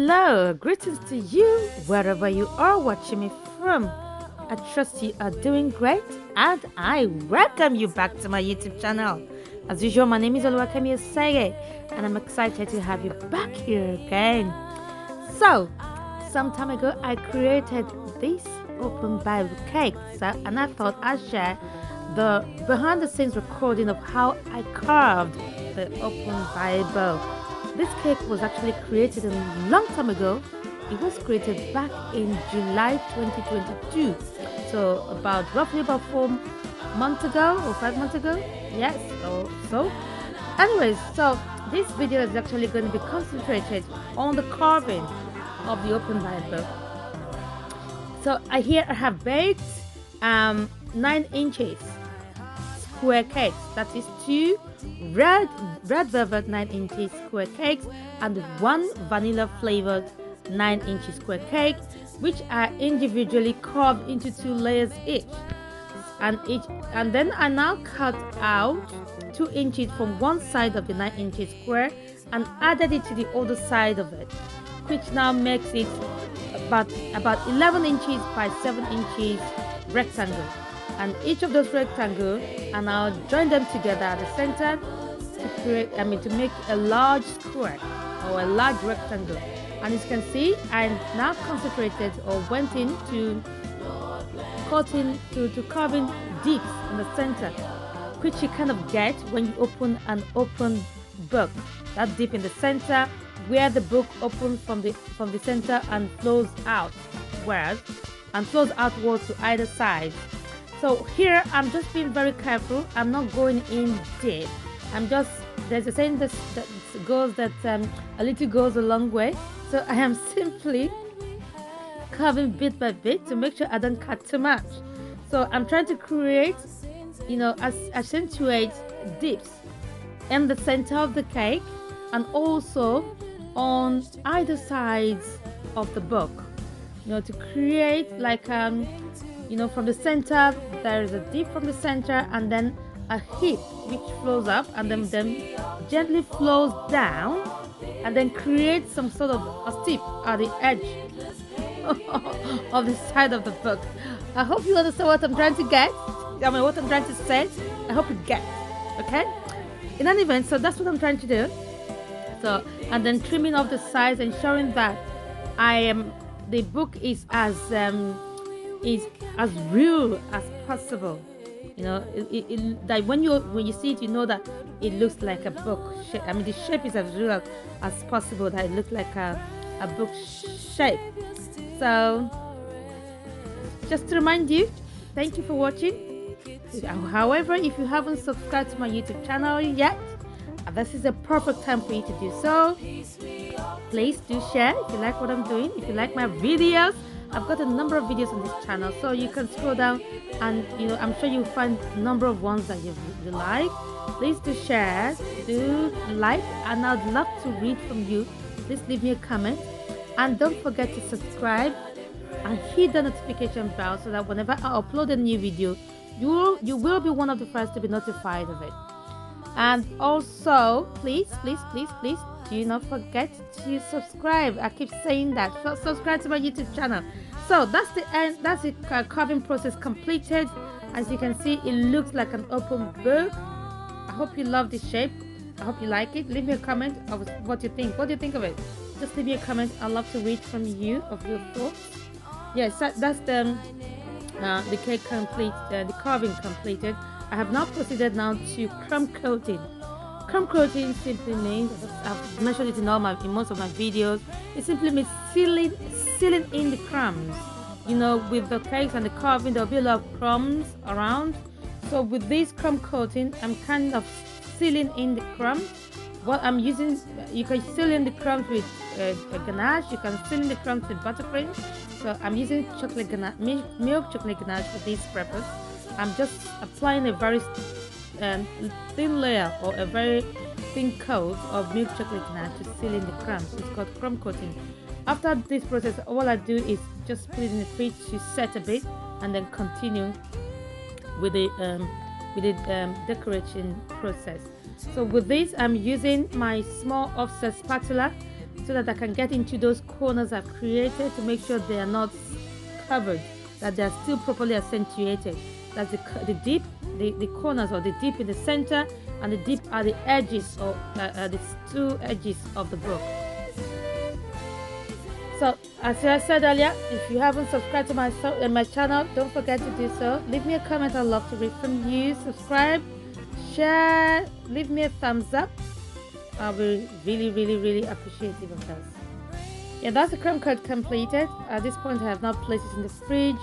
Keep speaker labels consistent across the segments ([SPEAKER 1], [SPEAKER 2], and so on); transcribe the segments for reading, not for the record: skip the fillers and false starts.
[SPEAKER 1] Hello, greetings to you wherever you are watching me from. I trust you are doing great and I welcome you back to my YouTube channel. As usual, my name is Oluwakemi Osege and I'm excited to have you back here again. So, some time ago I created this open Bible cake and I thought I'd share the behind the scenes recording of how I carved the open Bible. This cake was actually created a long time ago. It was created back in July 2022. So roughly about 4 months ago or 5 months ago. Yes, or so. Anyways, so this video is actually going to be concentrated on the carving of the open Bible. So I have baked 9 inches square cakes. That is 2 red velvet 9 inches square cakes and 1 vanilla flavored 9 inches square cake, which are individually carved into 2 layers each. And then I now cut out 2 inches from one side of the 9 inches square and added it to the other side of it, which now makes it about 11 inches by 7 inches rectangle. And each of those rectangles, and I'll join them together at the center to make a large square or a large rectangle. And as you can see, I now concentrated or went into carving dips in the center, which you kind of get when you open an open book. That dip in the center where the book opens from the center and flows outwards and flows outwards to either side. So here I'm just being very careful. I'm not going in deep. There's a saying that goes that a little goes a long way. So I am simply carving bit by bit to make sure I don't cut too much. So I'm trying to create, accentuate dips in the center of the cake and also on either sides of the book. To create like from the center there is a dip from the center and then a hip which flows up and then gently flows down and then creates some sort of a tip at the edge of the side of the book. I hope you understand what I'm trying to get. What I'm trying to say. I hope you get. Okay? In any event, so that's what I'm trying to do. So, and then trimming off the sides, ensuring that the book is as real as possible. That when you see it, you know that it looks like a book. The shape is as real as possible. That it looks like a book shape. So, just to remind you, thank you for watching. However, if you haven't subscribed to my YouTube channel yet, this is a perfect time for you to do so. Please do share if you like what I'm doing. If you like my videos, I've got a number of videos on this channel, so you can scroll down and I'm sure you'll find a number of ones that you like. Please do share, do like, and I'd love to read from you. Please leave me a comment and don't forget to subscribe and hit the notification bell so that whenever I upload a new video, you will be one of the first to be notified of it. And also, please do not forget to subscribe. I keep saying that. Subscribe to my YouTube channel. So that's the end. That's the carving process completed. As you can see, it looks like an open book. I hope you love this shape. I hope you like it. Leave me a comment of what you think. What do you think of it? Just leave me a comment. I'd love to read from you of your thoughts. Yes, that's the cake complete. The carving completed. I have now proceeded now to crumb coating. Crumb coating simply means, I've mentioned it in most of my videos, it simply means sealing in the crumbs. With the cakes and the carving, there'll be a lot of crumbs around. So with this crumb coating, I'm kind of sealing in the crumbs. What I'm using, you can seal in the crumbs with a ganache, you can seal in the crumbs with buttercream. So I'm using chocolate ganache, milk chocolate ganache for this purpose. I'm just applying a very thin layer or a very thin coat of milk chocolate ganache to seal in the crumbs. It's called crumb coating. After this process, all I do is just put it in the fridge to set a bit and then continue with the decoration process. So with this, I'm using my small offset spatula so that I can get into those corners I've created to make sure they are not covered, that they are still properly accentuated. That's the dip, the corners, or the dip in the center, and the dip are the edges, or the two edges of the book. So, as I said earlier, if you haven't subscribed to my channel, don't forget to do so. Leave me a comment. I'd love to read from you. Subscribe, share, leave me a thumbs up. I'll be really appreciative of that. Yeah, that's the crumb coat completed. At this point, I have now placed it in the fridge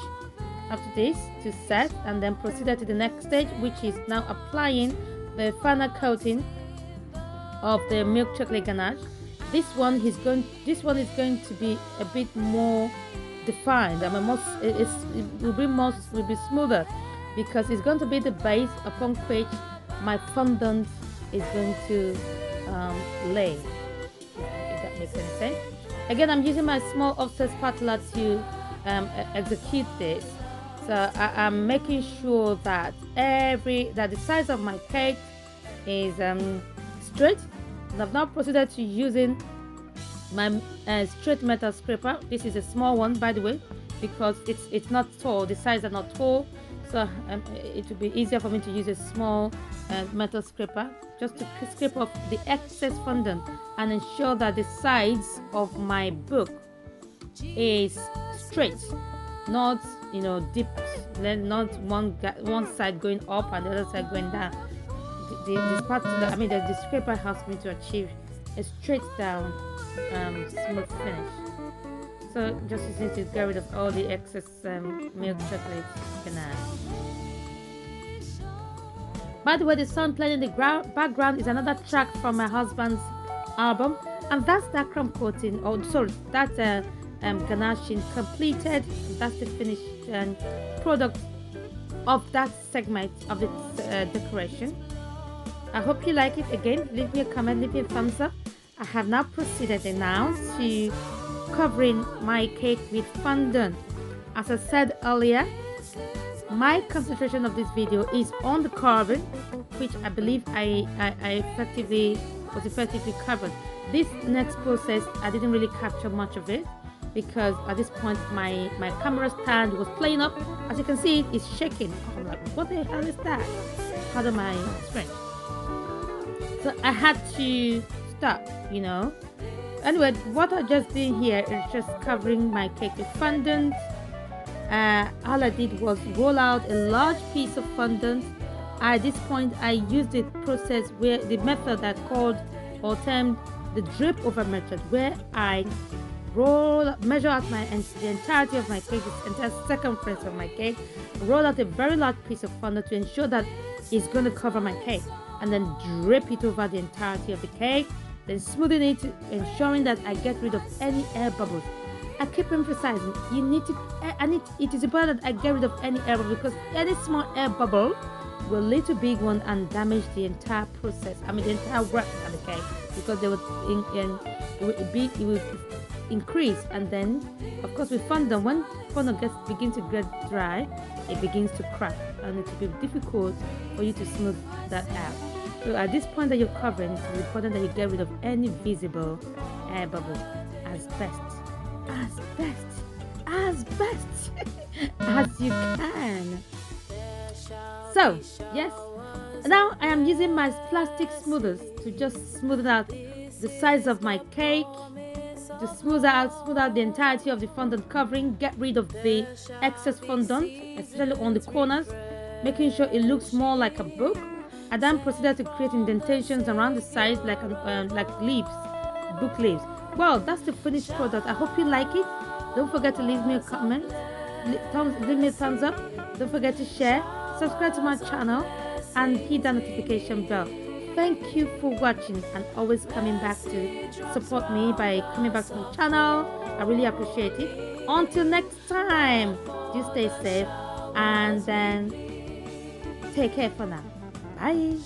[SPEAKER 1] after this to set, and then proceeded to the next stage, which is now applying the final coating of the milk chocolate ganache. This one is going to be a bit more defined. I mean, it will be smoother, because it's going to be the base upon which my fondant is going to lay. If that makes any sense. Again, I'm using my small offset spatula to execute this. So I'm making sure that the size of my cake is straight. And I've now proceeded to using my straight metal scraper. This is a small one, by the way, because it's not tall. The sides are not tall, so it will be easier for me to use a small metal scraper just to scrape off the excess fondant and ensure that the sides of my book is straight, not dipped, not one side going up and the other side going down. The scraper helps me to achieve a straight down smooth finish. So just using to get rid of all the excess milk chocolate ganache. By the way, the song playing in the background is another track from my husband's album, and that's that crumb coating, that ganache completed. That's the finished product of that segment of the decoration. I hope you like it. Again, leave me a comment, leave me a thumbs up. I have now proceeded now to covering my cake with fondant. As I said earlier, my concentration of this video is on the carving, which I believe I was effectively covered. This next process, I didn't really capture much of it, because at this point my camera stand was playing up. As you can see, it's shaking. I'm like, what the hell is that? Pardon my French. So I had to stop, Anyway, what I just did here is just covering my cake with fondant. All I did was roll out a large piece of fondant. At this point, I used the process where the method that called or termed the drape over method, where I measure out the entirety of my cake, the entire circumference of my cake, roll out a very large piece of fondant to ensure that it's going to cover my cake, and then drape it over the entirety of the cake, then smoothing it, ensuring that I get rid of any air bubbles. I keep emphasizing, it is important that I get rid of any air bubble, because any small air bubble will lead to big one and damage the entire process. The entire work of the cake, because it will increase. And then, of course, with fondant, when fondant begins to get dry, it begins to crack, and it will be difficult for you to smooth that out. So at this point that you're covering, it's important that you get rid of any visible air bubble as best as you can. So yes, now I am using my plastic smoothers to just smooth out the size of my cake, to smooth out the entirety of the fondant covering, get rid of the excess fondant, especially on the corners, making sure it looks more like a book. I then proceeded to create indentations around the sides like leaves, book leaves. Well, that's the finished product. I hope you like it. Don't forget to leave me a comment, leave me a thumbs up. Don't forget to share, subscribe to my channel, and hit that notification bell. Thank you for watching and always coming back to support me by coming back to my channel. I really appreciate it. Until next time, you stay safe and then take care for now. Bye.